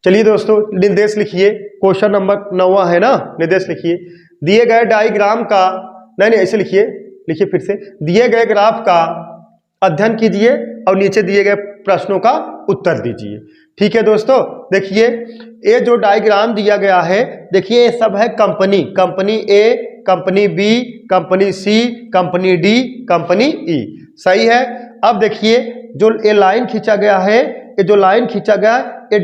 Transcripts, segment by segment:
चलिए दोस्तों निर्देश लिखिए। क्वेश्चन नंबर 9 है ना, निर्देश लिखिए। दिए गए डायग्राम का, नहीं ऐसे लिखिए, लिखिए फिर से। दिए गए ग्राफ का अध्ययन कीजिए और नीचे दिए गए प्रश्नों का उत्तर दीजिए। ठीक है दोस्तों, देखिए ये जो डायग्राम दिया गया है, देखिए ये सब है कंपनी, कंपनी ए, कंपनी बी, कंपनी सी, कंपनी डी, कंपनी ई। सही है। अब देखिए जो ये लाइन खींचा गया है, ये जो लाइन खींचा गया है, ये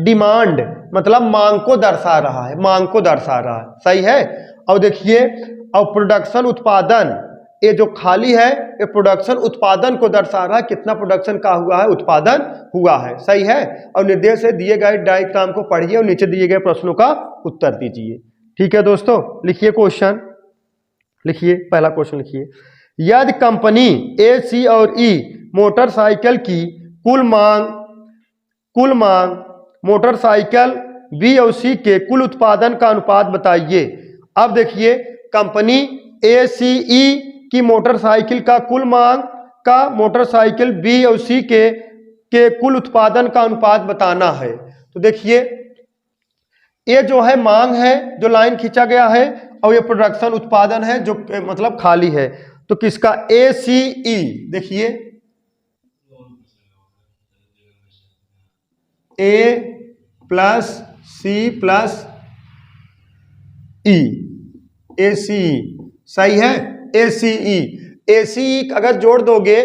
डिमांड मतलब मांग को दर्शा रहा है, मांग को दर्शा रहा है। सही है। और देखिए और प्रोडक्शन उत्पादन, ये जो खाली है ये प्रोडक्शन उत्पादन को दर्शा रहा है, कितना प्रोडक्शन का हुआ है, उत्पादन हुआ है। सही है। और निर्देश है दिए गए डायग्राम को पढ़िए और नीचे दिए गए प्रश्नों का उत्तर दीजिए। ठीक है दोस्तों, लिखिए क्वेश्चन, लिखिए पहला क्वेश्चन लिखिए। यदि कंपनी ए, सी और ई मोटरसाइकिल की कुल मांग मोटरसाइकिल बी और सी के कुल उत्पादन का अनुपात बताइए। अब देखिए कंपनी ए, सी, ई की मोटरसाइकिल का कुल मांग का मोटरसाइकिल बी और सी के कुल उत्पादन का अनुपात बताना है। तो देखिए ये जो है मांग है, जो लाइन खींचा गया है, और ये प्रोडक्शन उत्पादन है जो मतलब खाली है। तो किसका ए, सी, ई, देखिए ए प्लस सी प्लस ई, ए सी ई। सही है। ए सी ई, ए सी ई अगर जोड़ दोगे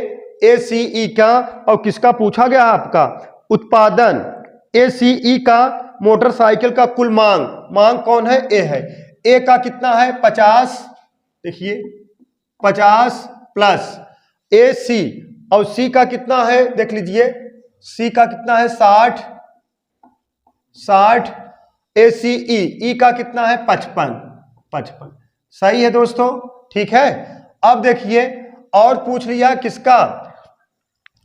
ए सी ई का, और किसका पूछा गया आपका उत्पादन, ए सी ई का मोटरसाइकिल का कुल मांग, मांग कौन है, ए है। ए का कितना है 50, देखिए 50 प्लस ए सी, और सी का कितना है देख लीजिए, सी का कितना है 60 ए सी ई का कितना है 55। सही है दोस्तों। ठीक है। अब देखिए और पूछ लिया किसका,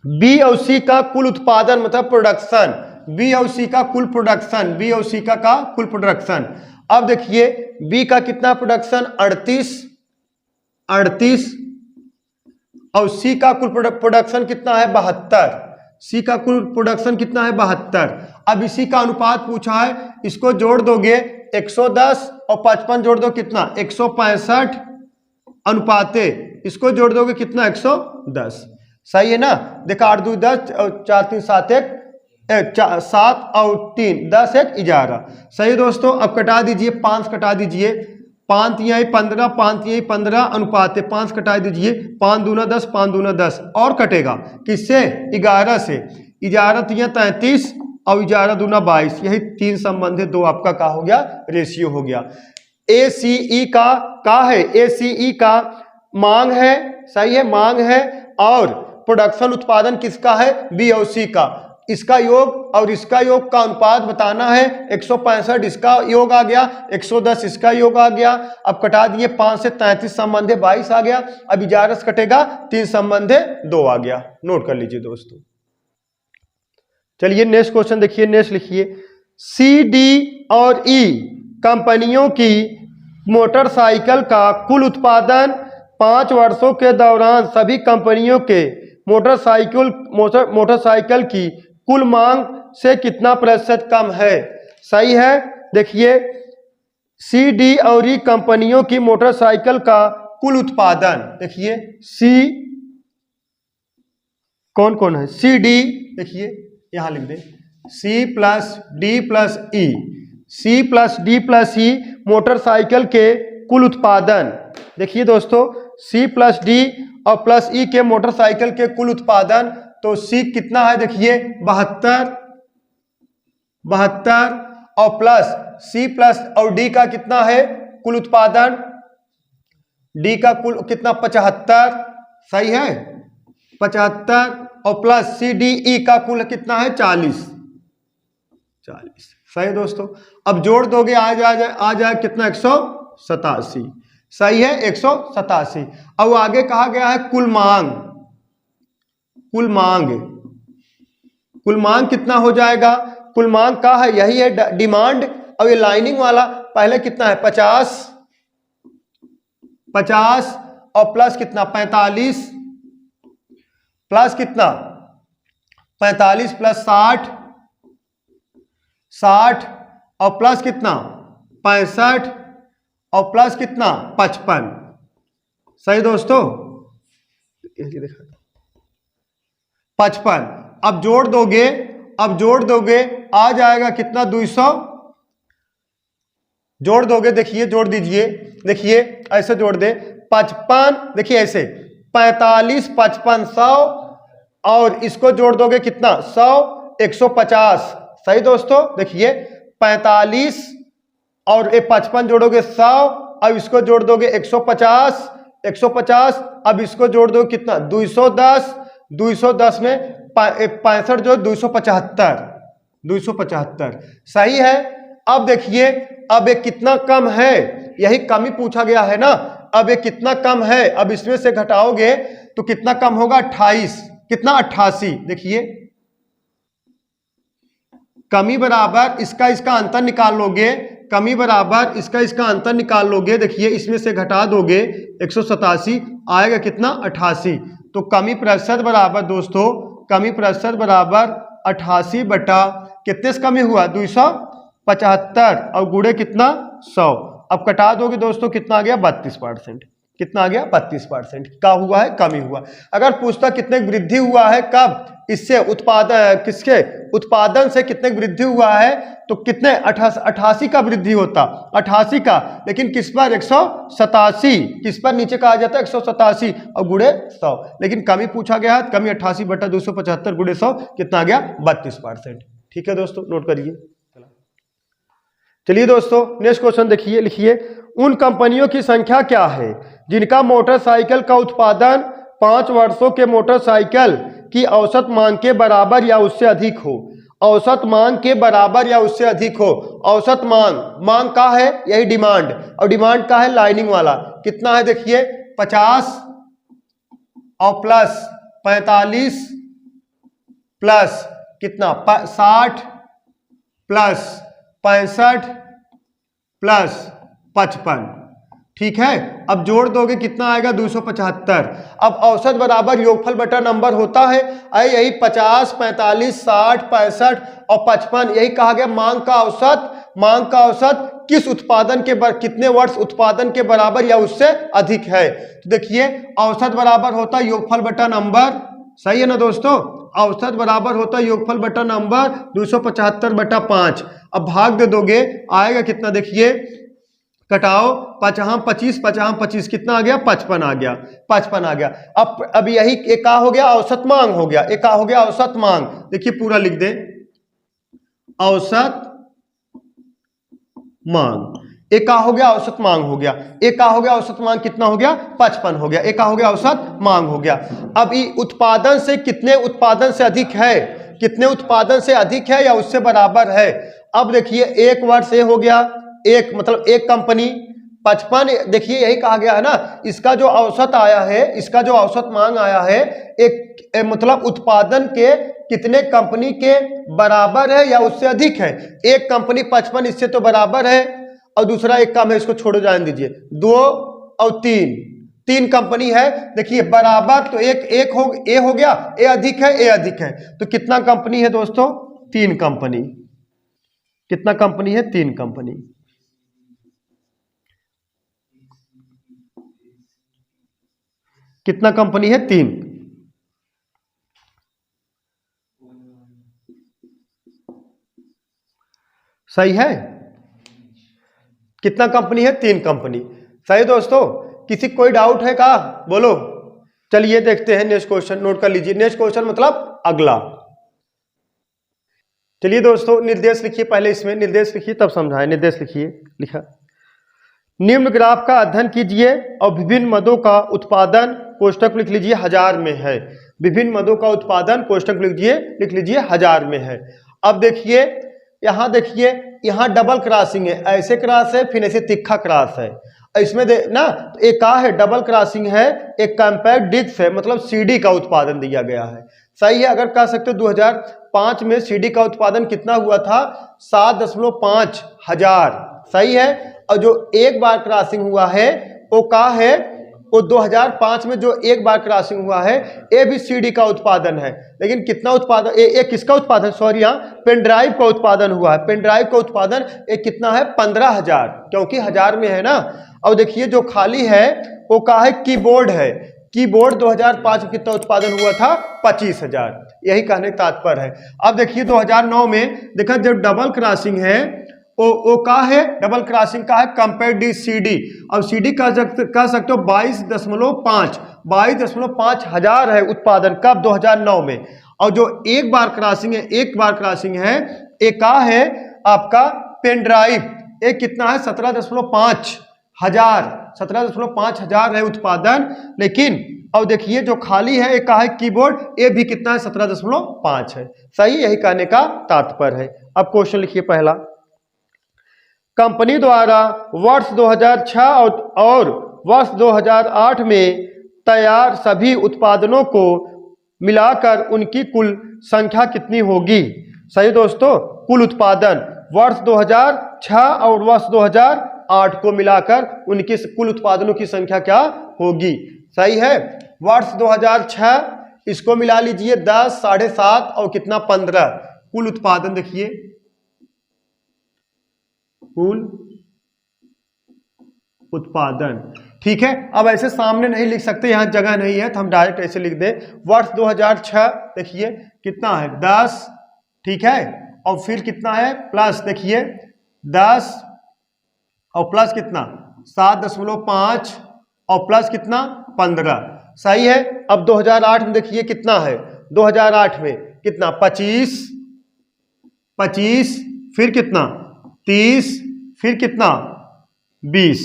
बी और सी का कुल उत्पादन मतलब प्रोडक्शन, बी और सी का कुल प्रोडक्शन, बी और सी का कुल प्रोडक्शन। अब देखिए बी का कितना प्रोडक्शन 38 और सी का कुल प्रोडक्शन कितना है 72, सी का कुल प्रोडक्शन कितना है 72। अब इसी का अनुपात पूछा है, इसको जोड़ दोगे 110 और 55 जोड़ दो कितना 165 अनुपाते, इसको जोड़ दोगे कितना 110। सही है ना। देखा 8 2 10 और 4 3 7 1 7 और 3 10 1 11। सही है दोस्तों। अब कटा दीजिए, 5 कटा दीजिए, 5 3 15, 5 3 15 अनुपाते 5 कटा दीजिए, 5 दूना 10, 5 दूना 10 और कटेगा किससे 11 से, 11 3 33 और 11 दूना 22, यही 3 संबंध है, 2 आपका का हो गया रेशियो हो गया। ए सी ई का है, ए सी ई का मांग है। सही है, मांग है। और प्रोडक्शन उत्पादन किसका है, बी और सी का, इसका योग और इसका योग का अनुपात बताना है। 165 इसका योग आ गया, 110 इसका योग आ गया। अब कटा दिए, 5 से 33 संबंध 22 आ गया। अब 11 से कटेगा 3 संबंध 2 आ गया। नोट कर लीजिए दोस्तों। चलिए नेक्स्ट क्वेश्चन देखिए, नेक्स्ट लिखिए। सी, डी और ई कंपनियों की मोटरसाइकिल का कुल उत्पादन 5 वर्षों के दौरान सभी कंपनियों के मोटरसाइकिल की कुल मांग से कितना प्रतिशत कम है। सही है। देखिए सी, डी और ई कंपनियों की मोटरसाइकिल का कुल उत्पादन, देखिए सी कौन कौन है, सी डी, देखिए यहां लिख दे सी प्लस डी प्लस ई, सी प्लस डी प्लस ई मोटरसाइकिल के कुल उत्पादन। देखिए दोस्तों सी प्लस डी और प्लस ई के मोटरसाइकिल के कुल उत्पादन, तो सी कितना है देखिए 72 और प्लस सी प्लस और डी का कितना है कुल उत्पादन, डी का कुल कितना 75। सही है 75 और प्लस सी डी ई का कुल कितना है 40। सही दोस्तों। अब जोड़ दोगे आ जाए कितना 187। सही है 187। अब आगे कहा गया है कुल मांग, कुल मांग कितना हो जाएगा, कुल मांग का है यही है डिमांड, और ये लाइनिंग वाला पहले कितना है 50 और प्लस कितना 45 प्लस कितना 45 प्लस 60 60 और प्लस कितना 65 और प्लस कितना 55। सही दोस्तों, 55। अब जोड़ दोगे आ जाएगा कितना 200। जोड़ दोगे, देखिए जोड़ दीजिए, देखिए ऐसे जोड़ दे 55, देखिए ऐसे 45 55 100 और इसको जोड़ दोगे कितना 100 150। सही दोस्तों, देखिए 45 और 55 जोड़ोगे 100 अब इसको जोड़ दोगे 150 150। अब इसको जोड़ दो कितना 210 210 में 65 जो 275 275। सही है। अब देखिए अब एक कितना कम है, यही कम ही पूछा गया है ना। अब एक कितना कम है, अब इसमें से घटाओगे तो कितना कम होगा 28, कितना 88। देखिए कमी बराबर इसका अंतर निकाल लोगे, कमी बराबर इसका अंतर निकाल लोगे। देखिए इसमें से घटा दोगे 187 आएगा कितना 88। तो कमी प्रतिशत बराबर दोस्तों, कमी प्रतिशत बराबर 88 बटा कितने से कमी हुआ 275 और गुणे कितना 100। अब कटा दोगे दोस्तों कितना आ गया 32%। कितना आ गया 32%। क्या हुआ है, कमी हुआ। अगर पूछता कितने वृद्धि हुआ है, कब, इससे उत्पादन, किसके उत्पादन से कितने वृद्धि हुआ है, तो कितने 88 का वृद्धि होता 88 का, लेकिन किस पर 187, किस पर नीचे कहा जाता है 187 और गुणे 100। लेकिन कमी पूछा गया है, कमी 88 बटा 275 गुणे 100 कितना आ गया 32%। ठीक है दोस्तों, नोट करिए। चलिए दोस्तों नेक्स्ट क्वेश्चन देखिए, लिखिए उन कंपनियों की संख्या क्या है जिनका मोटरसाइकिल का उत्पादन 5 वर्षों के मोटरसाइकिल की औसत मांग के बराबर या उससे अधिक हो। औसत मांग के बराबर या उससे अधिक हो। औसत मांग का है यही डिमांड, और डिमांड का है लाइनिंग वाला। कितना है देखिए 50 और प्लस 45 प्लस कितना 60 प्लस 65 प्लस 55। ठीक है। अब जोड़ दोगे कितना आएगा 275। अब औसत बराबर योगफल बटा नंबर होता है, यही 50 45 60 65 और 55 यही कहा गया मांग का औसत। मांग का औसत किस उत्पादन के कितने वर्ष उत्पादन के बराबर या उससे अधिक है। तो देखिए औसत बराबर होता है योगफल बटा नंबर। सही है ना दोस्तों, औसत बराबर होता है योगफल बटा नंबर 275 बटा 5। अब भाग दे दोगे आएगा कितना, देखिए कटाओ 25 25 कितना आ गया 55 आ गया, 55 आ गया। अब यही एक का हो गया औसत मांग हो गया, एक का हो गया औसत मांग। देखिए पूरा लिख दे औसत मांग, एक का हो गया औसत मांग हो गया, एक का हो गया औसत मांग कितना हो गया 55 हो गया, एक का हो गया औसत मांग हो गया। अब ये उत्पादन से कितने उत्पादन से अधिक है, कितने उत्पादन से अधिक है या उससे बराबर है। अब देखिए एक वर्ष ये हो गया, एक मतलब एक कंपनी 55, देखिए यही कहा गया है ना, इसका जो औसत आया है, इसका जो औसत मांग आया है एक मतलब उत्पादन के कितने कंपनी के बराबर है या उससे अधिक है। एक कंपनी 55 इससे तो बराबर है और दूसरा एक कम है, इसको छोड़ो जाने दीजिए। 2 और 3 कंपनी है। देखिए बराबर तो एक हो ए हो गया, ए अधिक है, ए अधिक है। तो कितना कंपनी है दोस्तों 3 कंपनी। कितना कंपनी है 3 कंपनी। कितना कंपनी है 3। सही है, कितना कंपनी है 3 कंपनी। सही दोस्तों, किसी कोई डाउट है का बोलो। चलिए देखते हैं नेक्स्ट क्वेश्चन, नोट कर लीजिए। नेक्स्ट क्वेश्चन मतलब अगला। चलिए दोस्तों निर्देश लिखिए, पहले इसमें निर्देश लिखिए तब समझाएं। निर्देश लिखिए, लिखा निम्न ग्राफ का अध्ययन कीजिए और विभिन्न मदों का उत्पादन कोष्टक लिख लीजिए 1000 में है। विभिन्न मदों का उत्पादन कोष्टक लिख लीजिए 1000 में है। अब देखिए यहाँ, देखिए यहाँ डबल क्रॉसिंग है, ऐसे क्रॉस है फिर ऐसे तिखा क्रॉस है। इसमें ना एक का है डबल क्रॉसिंग है, एक कॉम्पैक्ट डिस्क है, मतलब सीडी का उत्पादन दिया गया है। सही है। अगर कह सकते हो 2005 में सीडी का उत्पादन कितना हुआ था 7.5 हजार। सही है। और जो एक बार क्रॉसिंग हुआ है वो का है वो 2005 में जो एक बार क्रॉसिंग हुआ है ABCD का उत्पादन है। लेकिन कितना उत्पादन, ये किसका उत्पादन, सॉरी यहाँ पेन ड्राइव का उत्पादन हुआ है। पेन ड्राइव का उत्पादन एक कितना है 15,000, क्योंकि 1000 में है ना। और देखिए जो खाली है वो का है कीबोर्ड है। कीबोर्ड 2005 में कितना उत्पादन हुआ था 25,000। यही कहने का तात्पर्य है। अब देखिए 2009 में देखा जब डबल क्रॉसिंग है वो का है, डबल क्रॉसिंग का है कंपेयर डी CD। अब CD कह सकते हो 22.5 हजार है उत्पादन, कब 2009 में। और जो एक बार क्रॉसिंग है, एक बार क्रॉसिंग है, एक का है आपका पेन ड्राइव, एक कितना है 17.5 हजार है उत्पादन। लेकिन अब देखिए जो खाली है एक का है कीबोर्ड, ये भी कितना है 17.5 है। सही, यही कहने का तात्पर्य है। अब क्वेश्चन लिखिए पहला, कंपनी द्वारा वर्ष 2006 और वर्ष 2008 में तैयार सभी उत्पादनों को मिलाकर उनकी कुल संख्या कितनी होगी। सही दोस्तों, कुल उत्पादन वर्ष 2006 और वर्ष 2008 को मिलाकर उनके कुल उत्पादनों की संख्या क्या होगी। सही है, वर्ष 2006 इसको मिला लीजिए 10, 7.5 और कितना 15, कुल उत्पादन देखिए, कुल उत्पादन। ठीक है, अब ऐसे सामने नहीं लिख सकते, यहां जगह नहीं है तो हम डायरेक्ट ऐसे लिख दे। वर्ष 2006 देखिए कितना है 10, ठीक है, और फिर कितना है प्लस देखिए 10 और प्लस कितना 7.5 और प्लस कितना 15। सही है। अब 2008 में देखिए कितना है, 2008 में कितना 25, फिर कितना 30, फिर कितना 20।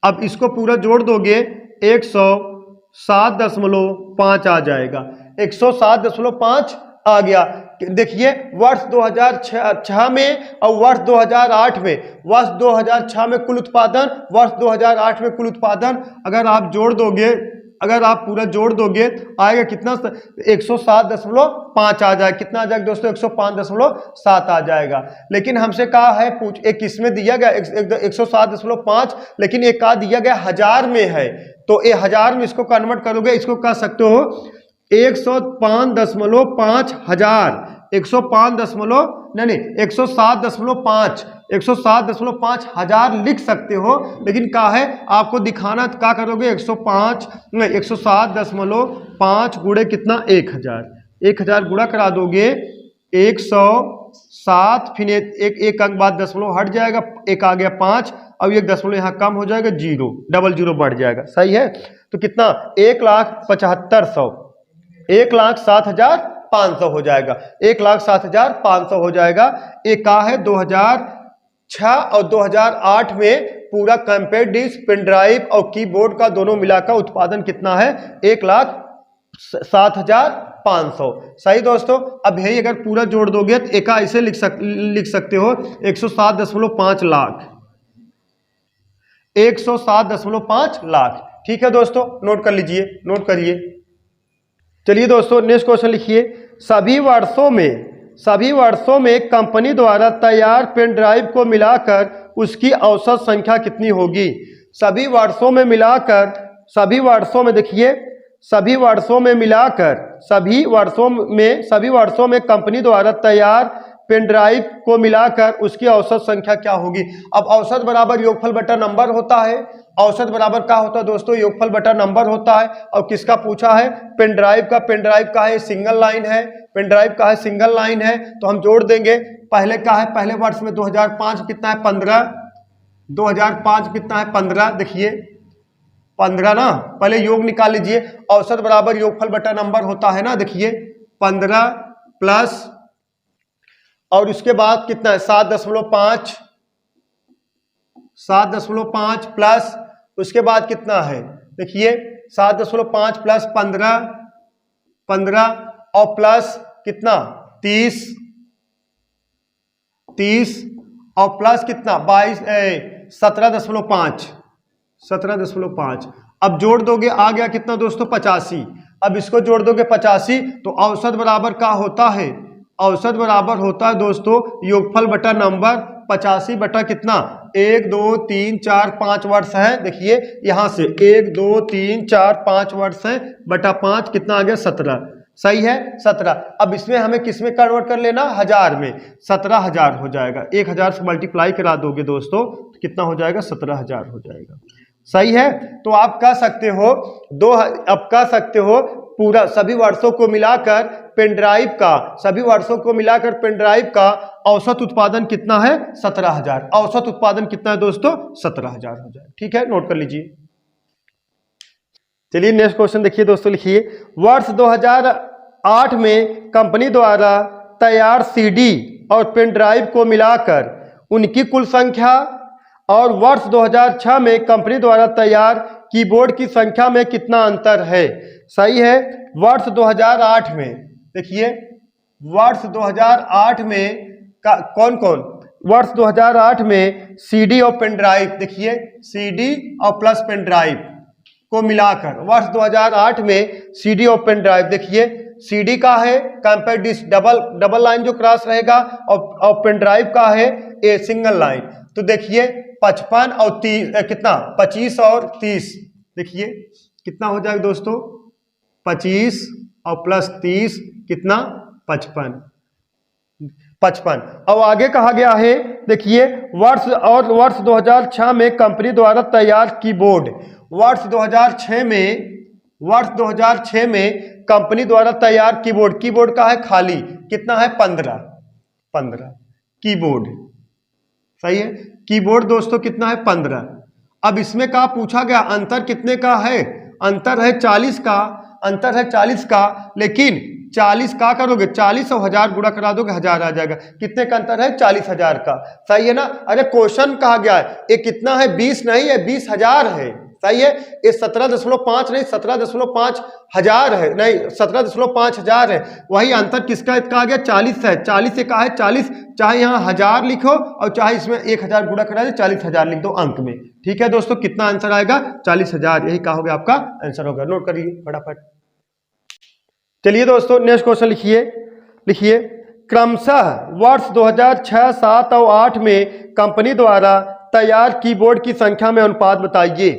अब इसको पूरा जोड़ दोगे 107.5 आ जाएगा, 107.5 आ गया। देखिए वर्ष 2006 में और वर्ष 2008 में, वर्ष 2006 में कुल उत्पादन, वर्ष 2008 में कुल उत्पादन अगर आप जोड़ दोगे, अगर आप पूरा जोड़ दोगे आएगा कितना 107.5 आ जाएगा। कितना आ जाएगा दोस्तों 105.7 आ जाएगा। लेकिन हमसे कहा है पूछ, एक इसमें दिया गया 107.5, लेकिन एक का दिया गया 1000 में है, तो ये 1000 में इसको कन्वर्ट करोगे, इसको कह सकते हो 105.5 हजार, 107.5 हजार लिख सकते हो। लेकिन क्या है आपको दिखाना, क्या करोगे 107.5 गुणे कितना 1000 गुणा करा दोगे 107, फिर एक अंक बाद दशमलव हट जाएगा, एक आ गया 5, अब एक दशमलव यहाँ कम हो जाएगा 0, डबल 0 बढ़ जाएगा। सही है, तो कितना 1,07,500 हो जाएगा, 1,07,500 हो जाएगा। एक का है 2006 और 2008 में पूरा कंपेयर डिस्क, पेन ड्राइव और कीबोर्ड का दोनों मिलाकर उत्पादन कितना है 1,07,500। सही दोस्तों। अब यही अगर पूरा जोड़ दोगे तो एक ऐसे लिख सकते हो 107.5 लाख, 107.5 लाख। ठीक है दोस्तों, नोट कर लीजिए, नोट करिए। चलिए दोस्तों नेक्स्ट क्वेश्चन लिखिए, सभी वर्षों में कंपनी द्वारा तैयार पेन ड्राइव को मिलाकर उसकी औसत संख्या कितनी होगी। सभी वर्षों में मिलाकर, सभी वर्षों में कंपनी द्वारा तैयार पेन ड्राइव को मिलाकर उसकी औसत संख्या क्या होगी। अब औसत बराबर योगफल बटा नंबर होता है। औसत बराबर क्या होता है दोस्तों, योगफल बटा नंबर होता है। और किसका पूछा है, पेन ड्राइव का है, सिंगल लाइन है, पेन ड्राइव का है सिंगल लाइन है, तो हम जोड़ देंगे। पहले का है, पहले वर्ष में 2005 कितना है 15, 2005 कितना है 15, देखिए 15 ना, पहले योग निकाल लीजिए। औसत बराबर योगफल बटा नंबर होता है ना, देखिए 15 प्लस और उसके बाद कितना है 7.5 प्लस उसके बाद कितना है, देखिए 7.5 प्लस 15 और प्लस कितना 30 और प्लस कितना 17.5। अब जोड़ दोगे आ गया कितना दोस्तों 85। अब इसको जोड़ दोगे 85 तो औसत बराबर क्या होता है, औसत बराबर होता है दोस्तों योगफल बटा नंबर 85 बटा कितना 1 2 3 4 5 वर्ष है, देखिए यहाँ से 1 2 3 4 5 वर्ष है बटा 5 कितना आ गया 17, सही है 17। अब इसमें हमें किस में कन्वर्ट कर लेना, हजार में, 17,000 हो जाएगा। 1000 से मल्टीप्लाई करा दोगे दोस्तों तो कितना हो जाएगा, 17,000 हो जाएगा, सही है। तो आप कह सकते हो अब कह सकते हो पूरा सभी वर्षों को मिलाकर पेन ड्राइव का, सभी वर्षों को मिलाकर पेन ड्राइव का औसत उत्पादन कितना है, 17,000। औसत उत्पादन कितना है दोस्तों, 17,000 हो जाए, ठीक है, नोट कर लीजिए। चलिए नेक्स्ट क्वेश्चन देखिए दोस्तों, लिखिए वर्ष 2008 में कंपनी द्वारा तैयार सीडी और पेन ड्राइव को मिलाकर उनकी कुल संख्या और वर्ष 2006 में कंपनी द्वारा तैयार कीबोर्ड की संख्या में कितना अंतर है, सही है। वर्ष 2008 में देखिए, वर्ष 2008 में कौन कौन, वर्ष 2008 में सीडी और पेन ड्राइव, देखिए सीडी और प्लस पेन ड्राइव को मिलाकर वर्ष 2008 में सीडी और पेन ड्राइव, देखिए सीडी का है कंपेयर डिस्क डबल लाइन जो क्रॉस रहेगा और पेन ड्राइव का है ए सिंगल लाइन। तो देखिए 55 और 30 कितना, 25 और 30, देखिए कितना हो जाएगा दोस्तों, 25 और प्लस 30 कितना, 55। अब आगे कहा गया है, देखिए वर्ष 2006 में कंपनी द्वारा तैयार कीबोर्ड, वर्ष 2006 में कंपनी द्वारा तैयार कीबोर्ड का है खाली, कितना है 15 कीबोर्ड, सही है। कीबोर्ड दोस्तों कितना है 15। अब इसमें का पूछा गया अंतर कितने का है, अंतर है 40 का, अंतर है 40 का, लेकिन 40 का करोगे 40 और 1000 गुणा करा दोगे 1000 आ जाएगा, कितने का अंतर है 40,000 का, सही है ना। अरे क्वेश्चन कहा गया है ये कितना है, 20 नहीं है 20,000 है, सही है। ये 17.5 नहीं 17.5 हजार है, नहीं 17.5 हजार है, वही अंतर किसका कहा गया 40 है, 40 से कहा है 40, चाहे यहाँ 1000 लिखो और चाहे इसमें 1000 गुणा करा दे 40,000 लिख दो अंक में, ठीक है दोस्तों। कितना आंसर आएगा 40,000, यही कहा होगा आपका आंसर होगा, नोट करिए फटाफट। चलिए दोस्तों नेक्स्ट क्वेश्चन लिखिए क्रमशः वर्ष 2006, 7 और 8 में कंपनी द्वारा तैयार कीबोर्ड की संख्या में अनुपात बताइए,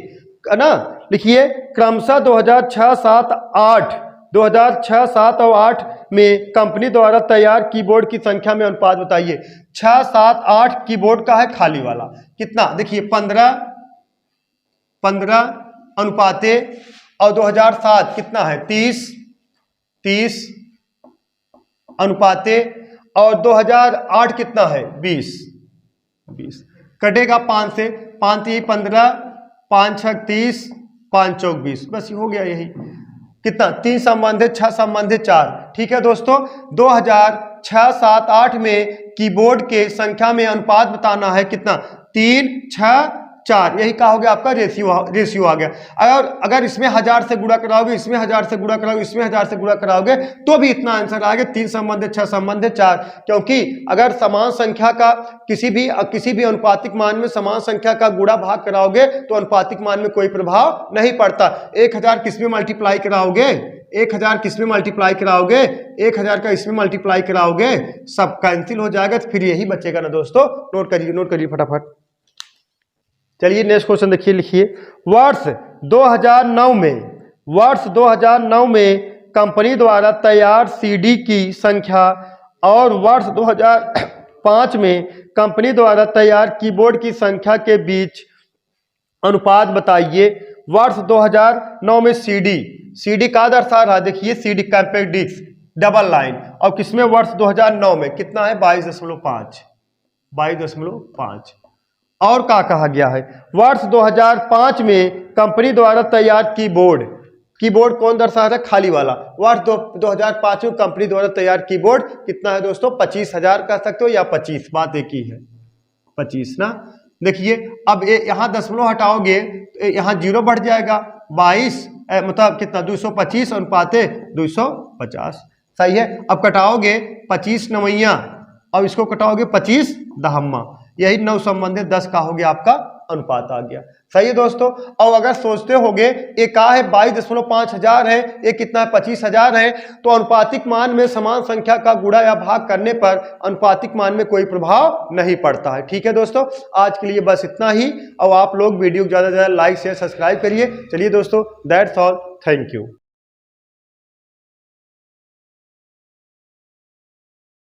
है ना। लिखिए क्रमशः 2006, 7, 8 और 8 में कंपनी द्वारा तैयार कीबोर्ड की संख्या में अनुपात बताइए। 6, 7, 8 कीबोर्ड का है खाली वाला, कितना, देखिए 15 अनुपाते और 2007 कितना है 30 अनुपाते और 2008 कितना है 20 कटेगा 5 से, 5 3 15, 5 6 30, 5 चौक 20, बस हो गया यही, कितना 3 संबंधित 6 संबंधित 4, ठीक है दोस्तों। 2006, 7, 8 में कीबोर्ड के संख्या में अनुपात बताना है, कितना 3, 6, 4, यही कहा होगा आपका रेशियो आ गया। अगर इसमें 1000 से गुणा कराओगे, इसमें 1000 से गुणा कराओगे, इसमें 1000 से गुणा कराओगे तो भी इतना आंसर आएगा, 3 संबंधित 6 संबंधित 4, क्योंकि अगर समान संख्या का किसी भी अनुपातिक मान में समान संख्या का गुणा भाग कराओगे तो अनुपातिक मान में कोई प्रभाव नहीं पड़ता। 1000 किस में मल्टीप्लाई कराओगे, 1000 किस में मल्टीप्लाई कराओगे, 1000 का इसमें मल्टीप्लाई कराओगे, सब कैंसिल हो जाएगा, तो फिर यही बचेगा ना दोस्तों। नोट करिए फटाफट। चलिए नेक्स्ट क्वेश्चन देखिए, लिखिए वर्ष 2009 में कंपनी द्वारा तैयार सीडी की संख्या और वर्ष 2005 में कंपनी द्वारा तैयार कीबोर्ड की संख्या के बीच अनुपात बताइए। वर्ष 2009 में सीडी का दर्शा रहा, देखिए CD compact disc double line, और किसमें वर्ष 2009 में कितना है 22.5। और क्या कहा गया है, वर्ष 2005 में कंपनी द्वारा तैयार कीबोर्ड कौन दर्शा रहा है, खाली वाला। वर्ष 2005 में कंपनी द्वारा तैयार कीबोर्ड कितना है दोस्तों 25,000 कह सकते हो या 25, बात एक ही है 25 ना। देखिए अब यहाँ दशमलव हटाओगे तो यहाँ 0 बढ़ जाएगा, 22 मतलब कितना 225 अनुपाते 250, सही है। अब कटाओगे 25 नवैया, अब इसको कटाओगे 25 दहम्मा, यही 9 संबंधित 10 का हो गया आपका अनुपात आ गया। सही है दोस्तों। और अगर सोचते होगे ये क्या है 22.5 हजार है, ये कितना है 25,000 है, तो अनुपातिक मान में समान संख्या का गुणा या भाग करने पर अनुपातिक मान में कोई प्रभाव नहीं पड़ता है। ठीक है दोस्तों, आज के लिए बस इतना ही। और आप लोग वीडियो को ज़्यादा से ज़्यादा लाइक शेयर सब्सक्राइब करिए। चलिए दोस्तों, दैट्स ऑल, थैंक यू।